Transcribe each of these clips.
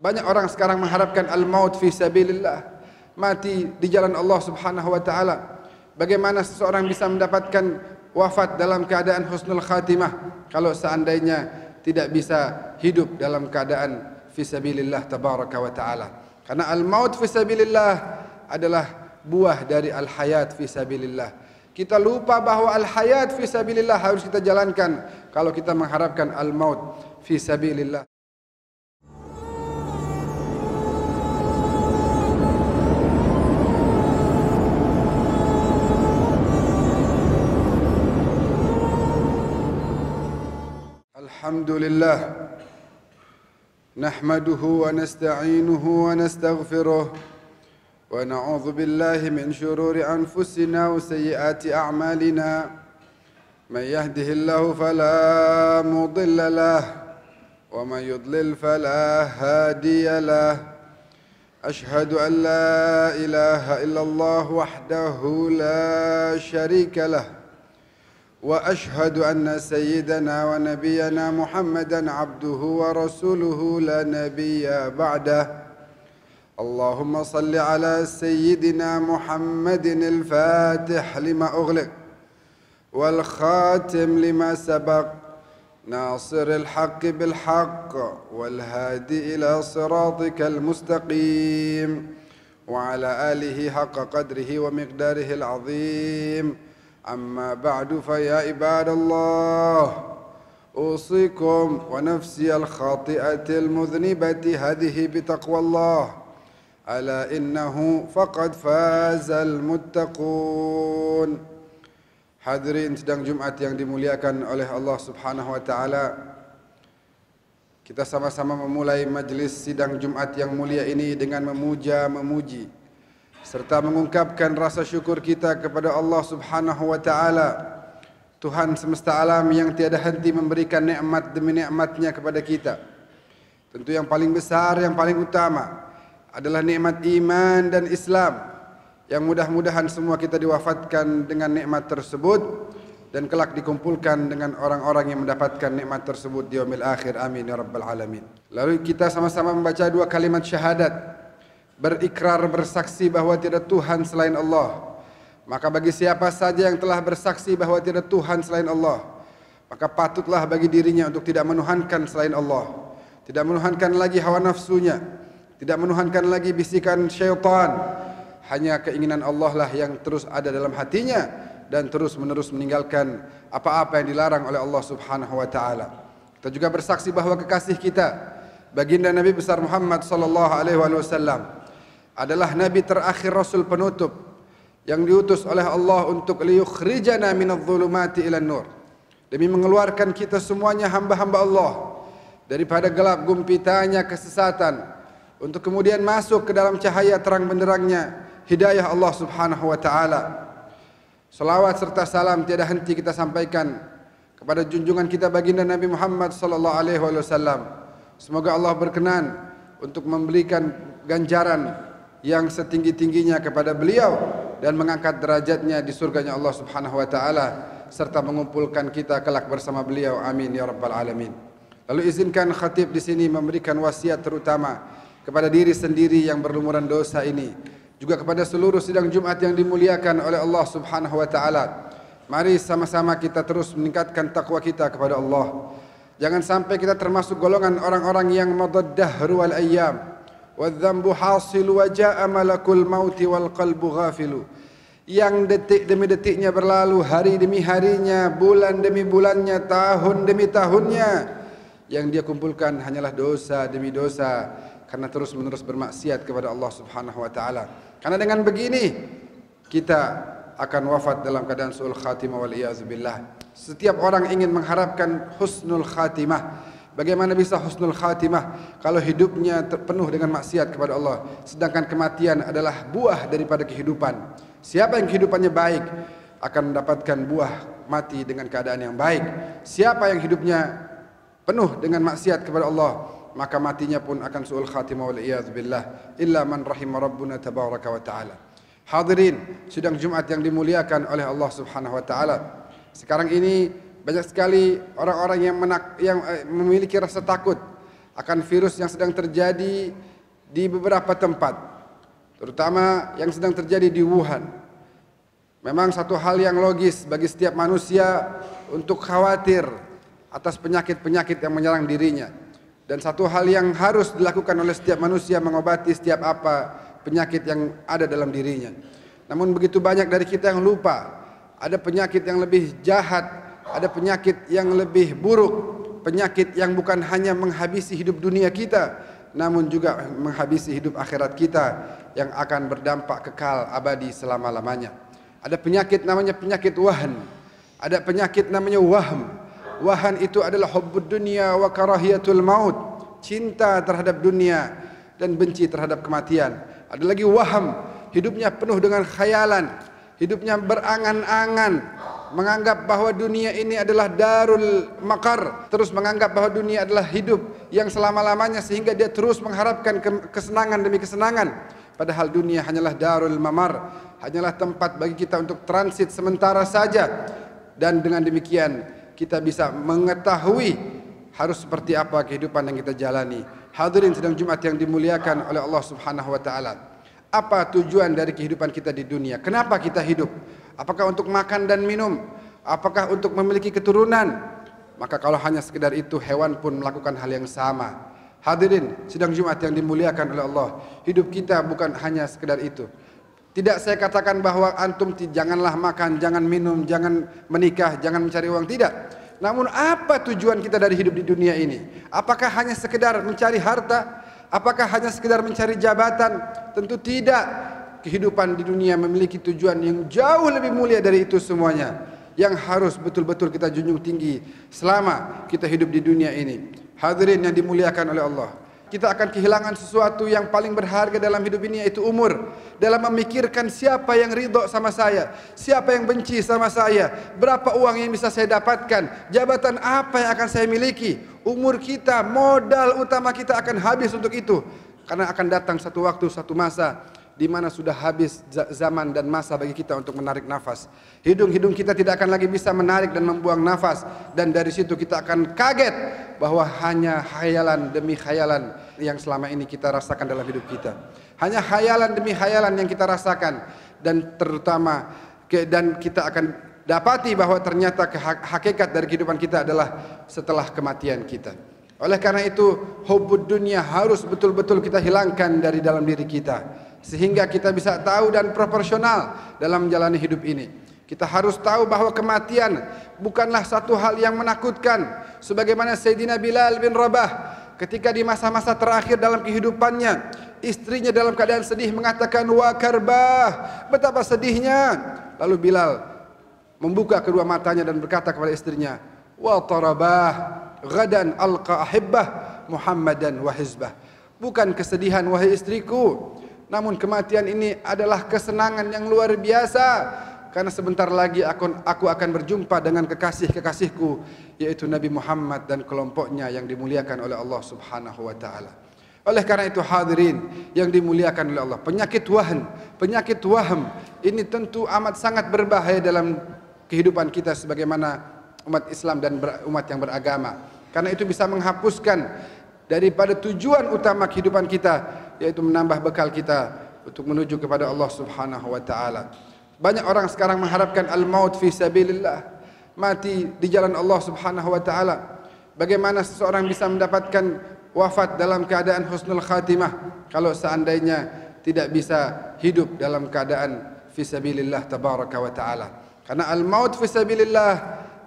Banyak orang sekarang mengharapkan al-maut fi sabilillah, mati di jalan Allah Subhanahu wa taala. Bagaimana seseorang bisa mendapatkan wafat dalam keadaan husnul khatimah kalau seandainya tidak bisa hidup dalam keadaan fi sabilillah tabaraka wa taala. Karena al-maut fi sabilillah adalah buah dari al-hayat fi sabilillah. Kita lupa bahwa al-hayat fi sabilillah harus kita jalankan kalau kita mengharapkan al-maut fi sabilillah. Alhamdulillah, nahmaduhu wa nasta'inuhu wa nastaghfiruh. ونعوذ بالله من شرور أنفسنا وسيئات أعمالنا من يهده الله فلا مضل له ومن يضلل فلا هادي له أشهد أن لا إله إلا الله وحده لا شريك له وأشهد أن سيدنا ونبينا محمدا عبده ورسوله لا نبي بعده اللهم صل على سيدنا محمد الفاتح لما أغلق والخاتم لما سبق ناصر الحق بالحق والهادي إلى صراطك المستقيم وعلى آله حق قدره ومقداره العظيم أما بعد فيا عباد الله أوصيكم ونفسي الخاطئة المذنبة هذه بتقوى الله ألا إنه فقد فاز المتقون. Hadirin sidang Jumat yang dimuliakan oleh Allah Subhanahu wa taala. Kita sama-sama memulai majlis sidang Jumat yang mulia ini dengan memuji serta mengungkapkan rasa syukur kita kepada Allah Subhanahu wa taala, Tuhan semesta alam yang tiada henti memberikan nikmat demi nikmatnya kepada kita. Tentu yang paling besar, yang paling utama adalah nikmat iman dan Islam, yang mudah-mudahan semua kita diwafatkan dengan nikmat tersebut dan kelak dikumpulkan dengan orang-orang yang mendapatkan nikmat tersebut di yaumil akhir. Amin ya rabbal alamin. Lalu kita sama-sama membaca dua kalimat syahadat, berikrar bersaksi bahwa tidak Tuhan selain Allah. Maka bagi siapa saja yang telah bersaksi bahwa tidak Tuhan selain Allah, maka patutlah bagi dirinya untuk tidak menuhankan selain Allah, tidak menuhankan lagi hawa nafsunya, tidak menuhankan lagi bisikan syaitan. Hanya keinginan Allah lah yang terus ada dalam hatinya dan terus menerus meninggalkan apa-apa yang dilarang oleh Allah Subhanahu wa taala. Kita juga bersaksi bahwa kekasih kita, baginda Nabi besar Muhammad sallallahu alaihi wasallam adalah nabi terakhir, rasul penutup yang diutus oleh Allah untuk liyukhrijana minadh-dhulumati ilan nur, demi mengeluarkan kita semuanya hamba-hamba Allah daripada gelap gumpitanya kesesatan, untuk kemudian masuk ke dalam cahaya terang benderangnya hidayah Allah Subhanahu wa taala. Salawat serta salam tiada henti kita sampaikan kepada junjungan kita baginda Nabi Muhammad sallallahu alaihi wasallam. Semoga Allah berkenan untuk memberikan ganjaran yang setinggi-tingginya kepada beliau dan mengangkat derajatnya di surganya Allah Subhanahu wa taala serta mengumpulkan kita kelak bersama beliau. Amin ya rabbal alamin. Lalu izinkan khatib di sini memberikan wasiat terutama kepada diri sendiri yang berlumuran dosa ini, juga kepada seluruh sidang Jumat yang dimuliakan oleh Allah Subhanahu wa taala. Mari sama-sama kita terus meningkatkan takwa kita kepada Allah. Jangan sampai kita termasuk golongan orang-orang yang madaddahru wal ayyam wadh-dhanbu hasil wa jaa malakul mauti wal qalbu ghafilu, yang detik demi detiknya berlalu, hari demi harinya, bulan demi bulannya, tahun demi tahunnya, yang dia kumpulkan hanyalah dosa demi dosa karena terus-menerus bermaksiat kepada Allah Subhanahu wa taala. Karena dengan begini kita akan wafat dalam keadaan su'ul khatimah wal iyaz billah. Setiap orang ingin mengharapkan husnul khatimah. Bagaimana bisa husnul khatimah kalau hidupnya penuh dengan maksiat kepada Allah, sedangkan kematian adalah buah daripada kehidupan. Siapa yang kehidupannya baik akan mendapatkan buah mati dengan keadaan yang baik. Siapa yang hidupnya penuh dengan maksiat kepada Allah, maka matinya pun akan su'ul khatimah wal iyaz billah, illa man rahimah rabbuna tabaraka wa ta'ala. Hadirin sidang Jumat yang dimuliakan oleh Allah Subhanahu wa taala. Sekarang ini banyak sekali orang-orang yang memiliki rasa takut akan virus yang sedang terjadi di beberapa tempat, terutama yang sedang terjadi di Wuhan. Memang satu hal yang logis bagi setiap manusia untuk khawatir atas penyakit-penyakit yang menyerang dirinya. Dan satu hal yang harus dilakukan oleh setiap manusia mengobati setiap penyakit yang ada dalam dirinya. Namun begitu banyak dari kita yang lupa, ada penyakit yang lebih jahat, ada penyakit yang lebih buruk, penyakit yang bukan hanya menghabisi hidup dunia kita, namun juga menghabisi hidup akhirat kita yang akan berdampak kekal abadi selama-lamanya. Ada penyakit namanya penyakit wahan, ada penyakit namanya wahm. Wahan itu adalah hubbud dunia wa karahiyatul maut, cinta terhadap dunia dan benci terhadap kematian. Ada lagi wahm, hidupnya penuh dengan khayalan, hidupnya berangan-angan, menganggap bahwa dunia ini adalah darul maqar, terus menganggap bahwa dunia adalah hidup yang selama-lamanya, sehingga dia terus mengharapkan kesenangan demi kesenangan. Padahal dunia hanyalah darul mamar, hanyalah tempat bagi kita untuk transit sementara saja. Dan dengan demikian kita bisa mengetahui harus seperti apa kehidupan yang kita jalani. Hadirin sidang Jumat yang dimuliakan oleh Allah Subhanahu wa taala. Apa tujuan dari kehidupan kita di dunia? Kenapa kita hidup? Apakah untuk makan dan minum? Apakah untuk memiliki keturunan? Maka kalau hanya sekedar itu, hewan pun melakukan hal yang sama. Hadirin sidang Jumat yang dimuliakan oleh Allah, hidup kita bukan hanya sekedar itu. Tidak saya katakan bahwa antum janganlah makan, jangan minum, jangan menikah, jangan mencari uang, tidak. Namun apa tujuan kita dari hidup di dunia ini? Apakah hanya sekedar mencari harta? Apakah hanya sekedar mencari jabatan? Tentu tidak. Kehidupan di dunia memiliki tujuan yang jauh lebih mulia dari itu semuanya, yang harus betul-betul kita junjung tinggi selama kita hidup di dunia ini. Hadirin yang dimuliakan oleh Allah, kita akan kehilangan sesuatu yang paling berharga dalam hidup ini, yaitu umur. Dalam memikirkan siapa yang ridho sama saya, siapa yang benci sama saya, berapa uang yang bisa saya dapatkan, jabatan apa yang akan saya miliki. Umur kita, modal utama kita akan habis untuk itu. Karena akan datang satu waktu, satu masa di mana sudah habis zaman dan masa bagi kita untuk menarik nafas. Hidung-hidung kita tidak akan lagi bisa menarik dan membuang nafas. Dan dari situ kita akan kaget bahwa hanya khayalan demi khayalan yang selama ini kita rasakan dalam hidup kita. Hanya khayalan demi khayalan yang kita rasakan. Dan terutama dan kita akan dapati bahwa ternyata hakikat dari kehidupan kita adalah setelah kematian kita. Oleh karena itu, hubbud dunia harus betul-betul kita hilangkan dari dalam diri kita, sehingga kita bisa tahu dan proporsional dalam menjalani hidup ini. Kita harus tahu bahwa kematian bukanlah satu hal yang menakutkan. Sebagaimana Sayyidina Bilal bin Rabah ketika di masa-masa terakhir dalam kehidupannya, istrinya dalam keadaan sedih mengatakan, "Wa karbah," betapa sedihnya. Lalu Bilal membuka kedua matanya dan berkata kepada istrinya, "Wa tarabah, ghadan alqa ahibbah Muhammadan wa hizbah." Bukan kesedihan wahai istriku, namun kematian ini adalah kesenangan yang luar biasa, karena sebentar lagi aku akan berjumpa dengan kekasih-kekasihku, yaitu Nabi Muhammad dan kelompoknya yang dimuliakan oleh Allah Subhanahu wa taala. Oleh karena itu hadirin yang dimuliakan oleh Allah, penyakit wahm ini tentu amat sangat berbahaya dalam kehidupan kita sebagaimana umat Islam dan umat yang beragama. Karena itu bisa menghapuskan daripada tujuan utama kehidupan kita, yaitu menambah bekal kita untuk menuju kepada Allah Subhanahu wa taala. Banyak orang sekarang mengharapkan al-maut fi sabilillah, mati di jalan Allah Subhanahu wa taala. Bagaimana seseorang bisa mendapatkan wafat dalam keadaan husnul khatimah kalau seandainya tidak bisa hidup dalam keadaan fi sabilillah tabaraka wa taala. Karena al-maut fi sabilillah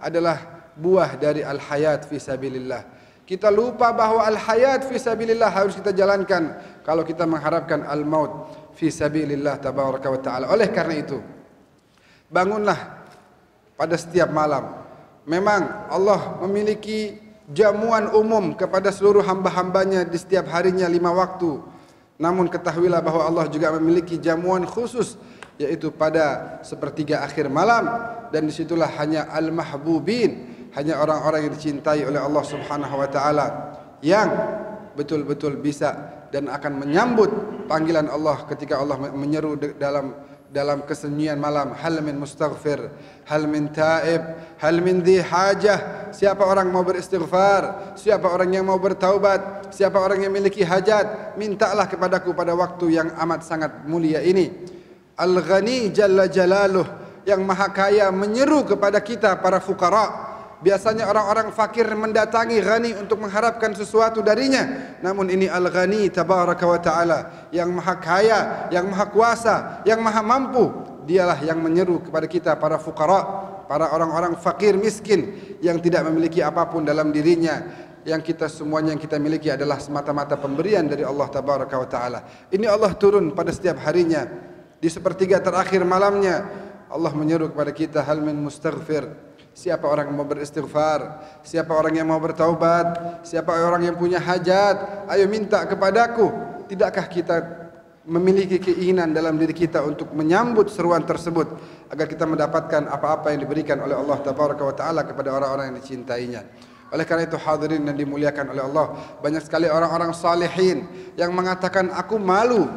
adalah buah dari al-hayat fi sabilillah. Kita lupa bahwa al-hayat fi sabilillah harus kita jalankan kalau kita mengharapkan al-maut fi sabilillah tabaraka wa taala. Oleh karena itu, bangunlah pada setiap malam. Memang Allah memiliki jamuan umum kepada seluruh hamba-hambanya di setiap harinya 5 waktu. Namun ketahuilah bahwa Allah juga memiliki jamuan khusus, yaitu pada sepertiga akhir malam. Dan disitulah hanya al-mahbubin, hanya orang-orang yang dicintai oleh Allah Subhanahu wa taala yang betul-betul bisa dan akan menyambut panggilan Allah ketika Allah menyeru dalam dalam kesunyian malam, hal min mustaghfir, hal min taib, hal min dhi hajah. Siapa orang mau beristighfar, siapa orang yang mau bertaubat, siapa orang yang memiliki hajat, mintalah kepadaku pada waktu yang amat sangat mulia ini. Al-Ghani Jalla Jalaluh, yang maha kaya, menyeru kepada kita para fuqara. Biasanya orang-orang fakir mendatangi Ghani untuk mengharapkan sesuatu darinya. Namun ini Al-Ghani Tabaraka wa Ta'ala, yang maha kaya, yang maha kuasa, yang maha mampu. Dialah yang menyeru kepada kita para fuqara, para orang-orang fakir miskin yang tidak memiliki apapun dalam dirinya. Yang kita semuanya yang kita miliki adalah semata-mata pemberian dari Allah Tabaraka wa Ta'ala. Ini Allah turun pada setiap harinya. Di sepertiga terakhir malamnya Allah menyeru kepada kita, hal min mustaghfir. Siapa orang yang mau beristighfar, siapa orang yang mau bertaubat, siapa orang yang punya hajat, ayo minta kepadaku. Tidakkah kita memiliki keinginan dalam diri kita untuk menyambut seruan tersebut agar kita mendapatkan apa-apa yang diberikan oleh Allah Tabaraka wa Ta'ala kepada orang-orang yang dicintainya. Oleh karena itu hadirin yang dimuliakan oleh Allah, banyak sekali orang-orang salihin yang mengatakan, aku malu,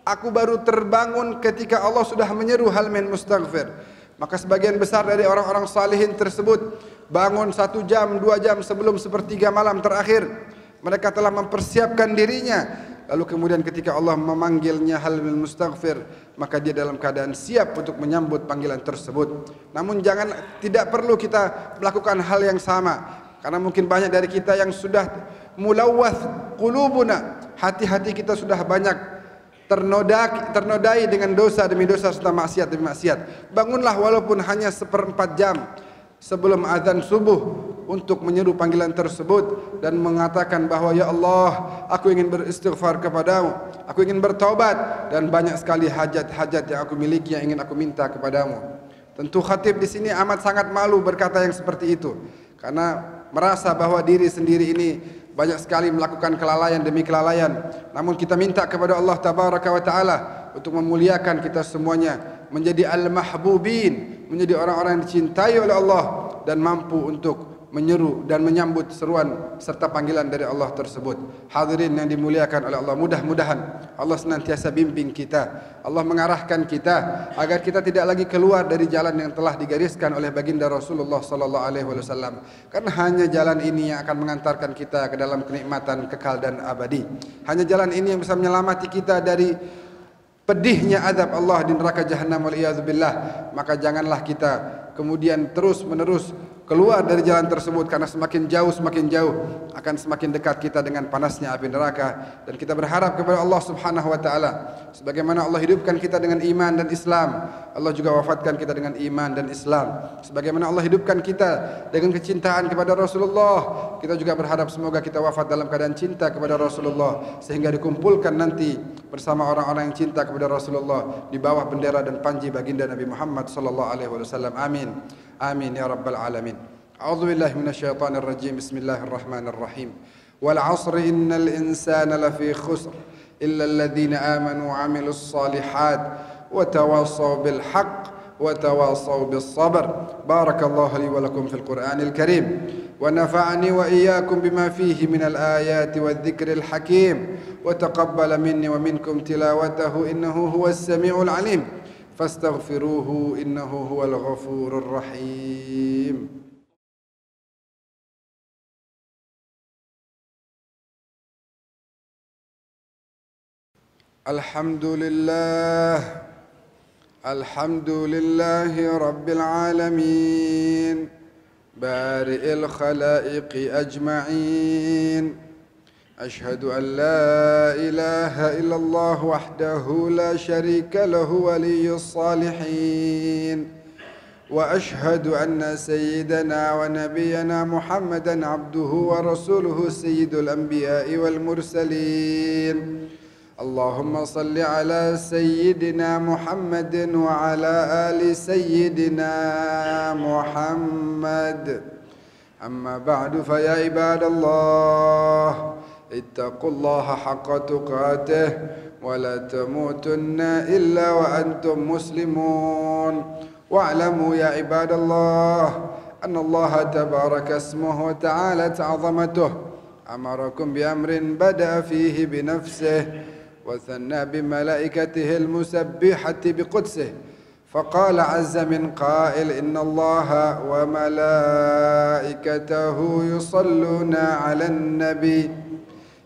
aku baru terbangun ketika Allah sudah menyeru hal min mustaghfir. Maka sebagian besar dari orang-orang salihin tersebut bangun 1 jam, 2 jam sebelum sepertiga malam terakhir. Mereka telah mempersiapkan dirinya. Lalu kemudian ketika Allah memanggilnya hal min mustaghfir, maka dia dalam keadaan siap untuk menyambut panggilan tersebut. Namun tidak perlu kita melakukan hal yang sama. Karena mungkin banyak dari kita yang sudah mulawwath qulubuna, hati-hati kita sudah banyak ternodai dengan dosa demi dosa serta maksiat demi maksiat. Bangunlah walaupun hanya 1/4 jam sebelum azan subuh untuk menyeru panggilan tersebut dan mengatakan bahwa ya Allah, aku ingin beristighfar kepadamu, aku ingin bertaubat dan banyak sekali hajat-hajat yang aku miliki yang ingin aku minta kepadamu. Tentu khatib di sini amat sangat malu berkata yang seperti itu karena merasa bahwa diri sendiri ini banyak sekali melakukan kelalaian demi kelalaian. Namun kita minta kepada Allah Tabaraka wa Ta'ala untuk memuliakan kita semuanya, menjadi al-mahbubin, menjadi orang-orang yang dicintai oleh Allah dan mampu untuk menyeru dan menyambut seruan serta panggilan dari Allah tersebut. Hadirin yang dimuliakan oleh Allah, mudah-mudahan Allah senantiasa bimbing kita, Allah mengarahkan kita agar kita tidak lagi keluar dari jalan yang telah digariskan oleh baginda Rasulullah sallallahu alaihi wasallam. Karena hanya jalan ini yang akan mengantarkan kita ke dalam kenikmatan kekal dan abadi. Hanya jalan ini yang bisa menyelamati kita dari pedihnya azab Allah di neraka jahanam wal iyadzubillah. Maka janganlah kita kemudian terus-menerus keluar dari jalan tersebut, karena semakin jauh akan semakin dekat kita dengan panasnya api neraka. Dan kita berharap kepada Allah Subhanahu wa Ta'ala, sebagaimana Allah hidupkan kita dengan iman dan Islam, Allah juga wafatkan kita dengan iman dan Islam. Sebagaimana Allah hidupkan kita dengan kecintaan kepada Rasulullah, kita juga berharap semoga kita wafat dalam keadaan cinta kepada Rasulullah, sehingga dikumpulkan nanti bersama orang-orang yang cinta kepada Rasulullah di bawah bendera dan panji baginda Nabi Muhammad sallallahu alaihi wasallam. Amin. Amin ya rabbal alamin. A'udzu billahi minasyaitonir rajim. Bismillahirrahmanirrahim. Wal 'asri innal insana lafi khusr illa alladhina amanu wa 'amilus shalihat wa tawassaw bil haqq wa tawassaw bis sabr. Barakallahu li wa lakum fil Qur'anil Karim wa nafa'ani wa iyyakum bima fihi minal ayati wadh-dhikril hakim wa taqabbala minni wa minkum tilawatahu innahu huwas samiul alim. Fastaghfiruhu innahu huwal ghafurur rahim. Alhamdulillahi rabbil alamin, bari'il khalaiqi ajma'in. أشهد أن لا إله إلا الله وحده لا شريك له ولي الصالحين وأشهد أن سيدنا ونبينا محمدا عبده ورسوله سيد الأنبياء والمرسلين. اللهم صل على سيدنا محمد وعلى آل سيدنا محمد. أما بعد فيا عباد الله اتقوا الله حق تقاته ولا تموتن إلا وأنتم مسلمون. واعلموا يا عباد الله أن الله تبارك اسمه وتعالت عظمته أمركم بأمر بدأ فيه بنفسه وثنى بملائكته المسبحة بقدسه، فقال عز من قائل: إن الله وملائكته يصلون على النبي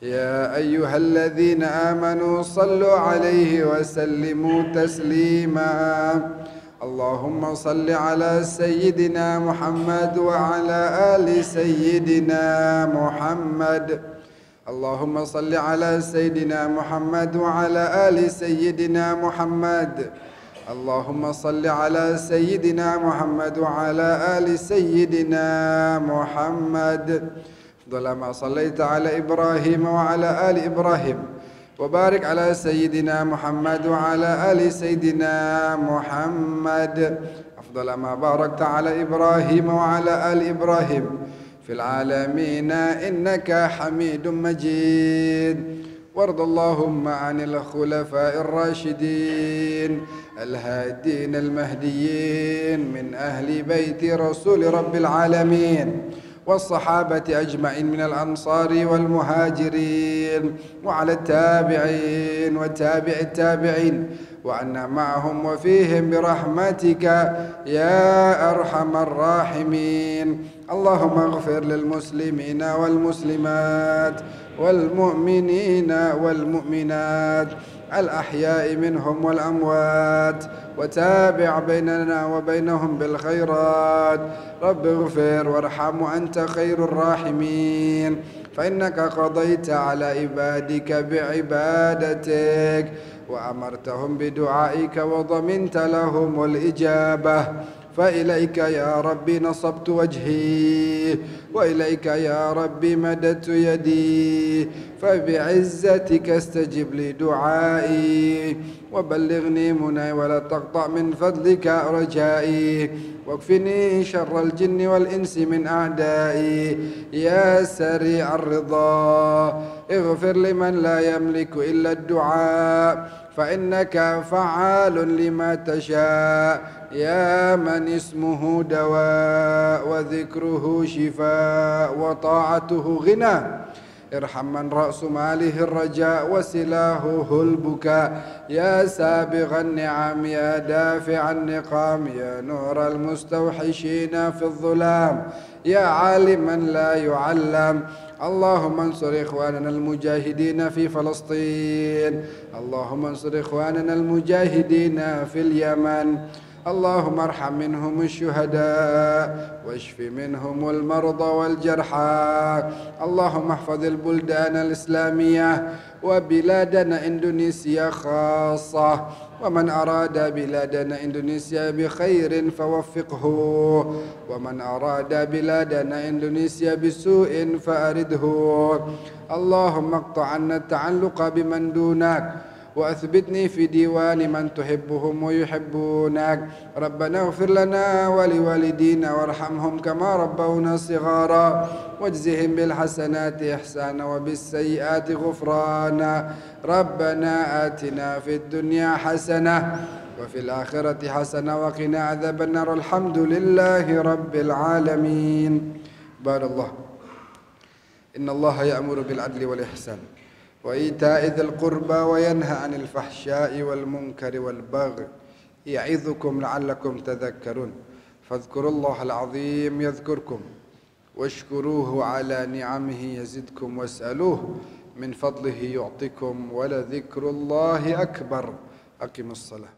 يا أيها الذين آمنوا صلوا عليه وسلموا تسليما. اللهم صل على سيدنا محمد وعلى آل سيدنا محمد. اللهم صل على سيدنا محمد وعلى آل سيدنا محمد. اللهم صل على سيدنا محمد وعلى آل سيدنا محمد أفضل ما صليت على إبراهيم وعلى آل إبراهيم، وبارك على سيدنا محمد وعلى آل سيدنا محمد أفضل ما باركت على إبراهيم وعلى آل إبراهيم في العالمين إنك حميد مجيد. وارض اللهم عن الخلفاء الراشدين الهادين المهديين من أهل بيت رسول رب العالمين والصحابة أجمعين من الأنصار والمهاجرين، وعلى التابعين وتابع التابعين، وعنا معهم وفيهم برحمتك يا أرحم الراحمين. اللهم اغفر للمسلمين والمسلمات والمؤمنين والمؤمنات الأحياء منهم والأموات، وتابع بيننا وبينهم بالخيرات. رب اغفر وارحم وأنت خير الراحمين، فإنك قضيت على عبادك بعبادتك وأمرتهم بدعائك وضمنت لهم الإجابة. فإليك يا ربي نصبت وجهي، وإليك يا ربي مددت يدي، فبعزتك استجب لي دعائي وبلغني مناي ولا تقطع من فضلك رجائي، واكفني شر الجن والإنس من أعدائي يا سريع الرضا. اغفر لمن لا يملك إلا الدعاء، فإنك فعال لما تشاء يا من اسمه دواء وذكره شفاء وطاعته غنى. ارحم من رأس ماله الرجاء وسلاهه البكاء يا سابغ النعم يا دافع النقام يا نور المستوحشين في الظلام يا عالما لا يعلم. اللهم انصر إخواننا المجاهدين في فلسطين، اللهم انصر إخواننا المجاهدين في اليمن، اللهم ارحم منهم الشهداء واشف منهم المرضى والجرحى. اللهم احفظ البلدان الإسلامية وبلادنا إندونيسيا خاصة، ومن أراد بلادنا إندونيسيا بخير فوفقه، ومن أراد بلادنا إندونيسيا بسوء فأرده. اللهم اقطع عنا التعلق بمن دونك وأثبتني في ديوان من تحبهم ويحبونك. ربنا اغفر لنا ولوالدينا وارحمهم كما ربونا صغارا، واجزهم بالحسنات إحسانا وبالسيئات غفرانا. ربنا آتنا في الدنيا حسنة وفي الآخرة حسنة وقنا عذاب النار. الحمد لله رب العالمين. بارك الله. إن الله يأمر بالعدل والإحسان وإيتاء ذي القربى وينهى عن الفحشاء والمنكر والبغي يعظكم لعلكم تذكرون. فاذكروا الله العظيم يذكركم واشكروه على نعمه يزدكم واسألوه من فضله يعطكم ولذكر الله أكبر. أقم الصلاة.